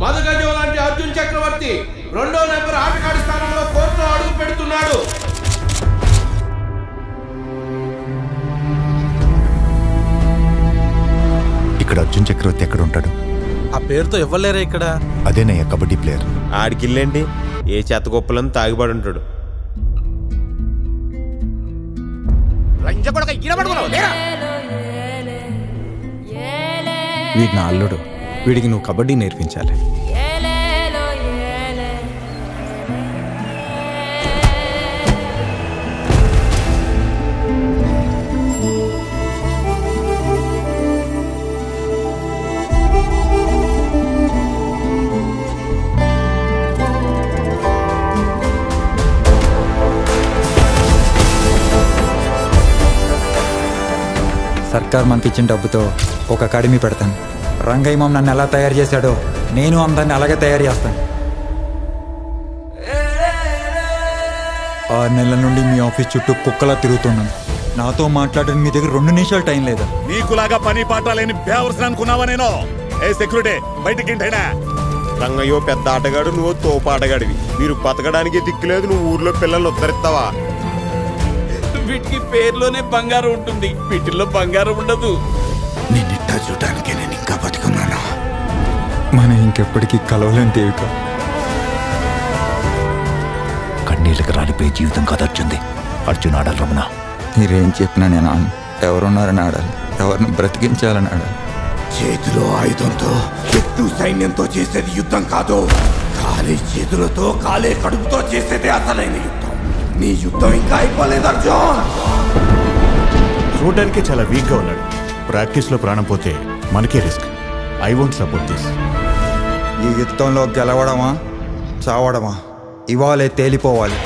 మదగజం లాంటి అర్జున్ చక్రవర్తి 2వ నెంబర్ ఆటగాడి స్థానంలో కోర్టులో అడుగు పెడుతున్నాడు. ఇక్కడ అర్జున్ చక్రవర్తి ఎక్కడ ఉంటాడు? ఆ పేరుతో ఇవ్వలేరా ఇక్కడ? అదేనయ్య కబడ్డీ ప్లేయర్. ఆడికిల్లేంటి ఏ చెత్త గొప్పలను తాగిపడి ఉంటాడు. వీడి నా అల్లుడు, వీడికి నువ్వు కబడ్డీ నేర్పించాలి. సర్కార్ మనకి ఇచ్చిన డబ్బుతో ఒక అకాడమీ పెడతాను. రంగయ్య మామ నన్ను ఎలా తయారు చేశాడో నేను అందరిని అలాగే తయారు చేస్తాను. 6 నెలల నుండి మీ ఆఫీస్ చుట్టూ కుక్కలా తిరుగుతున్నాను. నాతో మాట్లాడడానికి మీ దగ్గర 2 నిమిషాలు టైం లేదా? నీకులాగా పని పాట లేని బేవర్సన అనుకున్నావా? నేను ఏ సెక్యూరిటీ బయటికి రంగయ్యో పెద్ద ఆటగాడు, నువ్వు తోపు ఆటగాడివి. మీరు బతకడానికి దిక్కులేదు, నువ్వు ఊర్లో పిల్లల్ని ఉద్ధరిస్తావా? వీటికి పేర్లోనే బంగారం ఉంటుంది, వీటిల్లో బంగారం ఉండదు. నిన్నిట్టా చూడడానికి నేను ఇంకా బతుకున్నాను. మనం ఇంకెప్పటికీ కలవలేని దేవిక. కన్నీళ్ళకి రాలిపోయే జీవితం కాదు అర్జున్ది. అర్జున్ ఆడాలి రమణ. మీరేం చెప్పినా నేను ఆను. ఎవరున్నారని ఆడాలి, ఎవరిని బ్రతికించాలని ఆడాలి. చేతిలో ఆయుధంతో శత్రు సైన్యంతో చేసేది యుద్ధం కాదు. ఖాళీ చేతులతో ఖాళీ కడుపుతో చేసేది అసలైన యుద్ధం. నీ యుద్ధం ఇంకా అయిపోలేదు అర్జున్. చూడడానికి చాలా వీక్ గా ఉన్నాడు. ప్రాక్టీస్ లో ప్రాణం పోతే మనకే risk. I won't support this. ఈ యుద్ధంలో గెలవడమా చావడమా ఇవాళే తేలిపోవాలి.